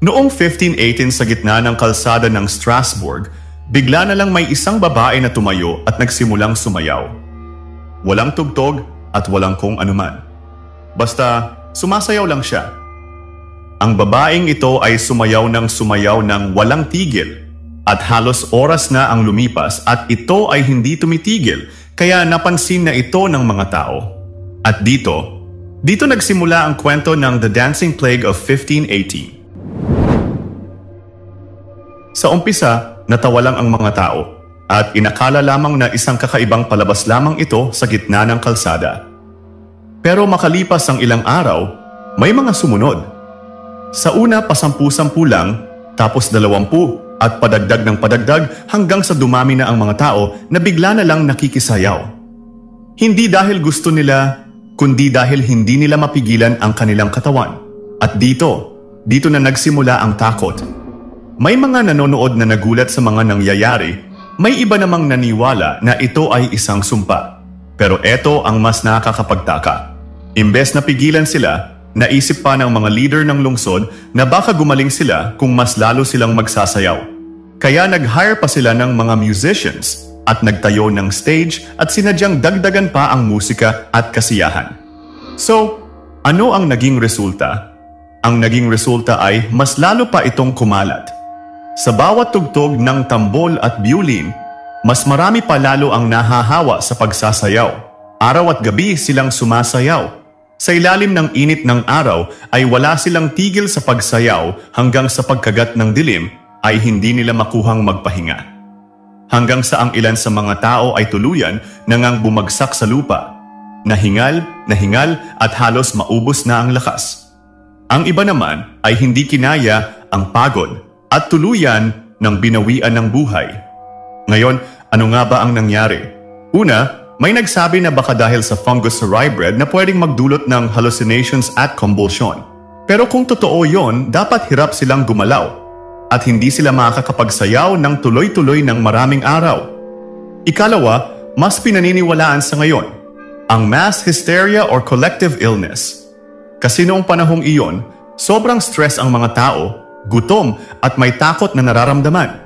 Noong 1518 sa gitna ng kalsada ng Strasbourg, bigla na lang may isang babae na tumayo at nagsimulang sumayaw. Walang tugtog at walang kung anuman. Basta sumasayaw lang siya. Ang babaeng ito ay sumayaw ng walang tigil at halos oras na ang lumipas at ito ay hindi tumitigil kaya napansin na ito ng mga tao. At dito nagsimula ang kwento ng The Dancing Plague of 1518. Sa umpisa, natawa lang ang mga tao at inakala lamang na isang kakaibang palabas lamang ito sa gitna ng kalsada. Pero makalipas ang ilang araw, may mga sumunod. Sa una, pasampu-sampu lang, tapos 20 at padagdag ng padagdag hanggang sa dumami na ang mga tao na bigla na lang nakikisayaw. Hindi dahil gusto nila, kundi dahil hindi nila mapigilan ang kanilang katawan. At dito na nagsimula ang takot. May mga nanonood na nagulat sa mga nangyayari, may iba namang naniwala na ito ay isang sumpa. Pero ito ang mas nakakapagtaka. Imbes na pigilan sila, naisip pa ng mga leader ng lungsod na baka gumaling sila kung mas lalo silang magsasayaw. Kaya nag-hire pa sila ng mga musicians at nagtayo ng stage at sinadyang dagdagan pa ang musika at kasiyahan. So, ano ang naging resulta? Ang naging resulta ay mas lalo pa itong kumalat. Sa bawat tugtog ng tambol at biolin, mas marami pa lalo ang nahahawa sa pagsasayaw. Araw at gabi silang sumasayaw. Sa ilalim ng init ng araw ay wala silang tigil sa pagsayaw hanggang sa pagkagat ng dilim ay hindi nila makuhang magpahinga. Hanggang sa ang ilan sa mga tao ay tuluyan nangang bumagsak sa lupa. Nahingal at halos maubos na ang lakas. Ang iba naman ay hindi kinaya ang pagod at tuluyan ng binawian ng buhay. Ngayon, ano nga ba ang nangyari? Una, may nagsabi na baka dahil sa fungus sa rye bread na pwedeng magdulot ng hallucinations at convulsion. Pero kung totoo yon, dapat hirap silang gumalaw at hindi sila makakapagsayaw ng tuloy-tuloy ng maraming araw. Ikalawa, mas pinaniniwalaan sa ngayon, ang mass hysteria or collective illness. Kasi noong panahong iyon, sobrang stress ang mga tao, gutom at may takot na nararamdaman.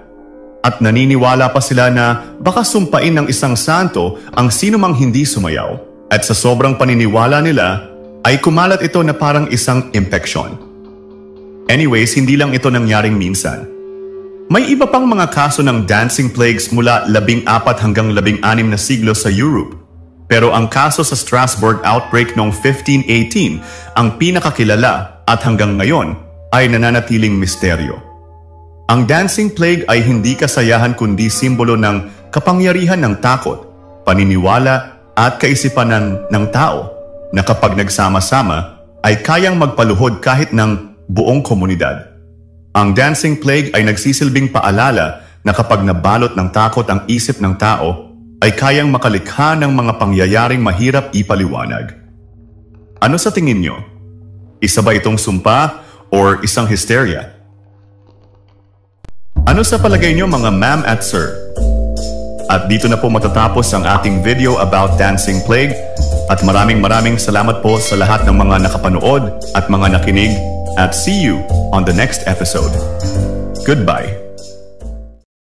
At naniniwala pa sila na baka sumpain ng isang santo ang sinumang hindi sumayaw. At sa sobrang paniniwala nila, ay kumalat ito na parang isang impeksyon. Anyways, hindi lang ito nangyaring minsan. May iba pang mga kaso ng dancing plagues mula 14 hanggang 16 na siglo sa Europe. Pero ang kaso sa Strasbourg outbreak noong 1518 ang pinakakilala at hanggang ngayon ay nananatiling misteryo. Ang dancing plague ay hindi kasayahan kundi simbolo ng kapangyarihan ng takot, paniniwala at kaisipan ng tao na kapag nagsama-sama ay kayang magpaluhod kahit ng buong komunidad. Ang dancing plague ay nagsisilbing paalala na kapag nabalot ng takot ang isip ng tao ay kayang makalikha ng mga pangyayaring mahirap ipaliwanag. Ano sa tingin nyo? Isa ba itong sumpa or isang hysteria? Ano sa palagay nyo mga ma'am at sir? At dito na po matatapos ang ating video about dancing plague at maraming salamat po sa lahat ng mga nakapanood at mga nakinig at see you on the next episode. Goodbye.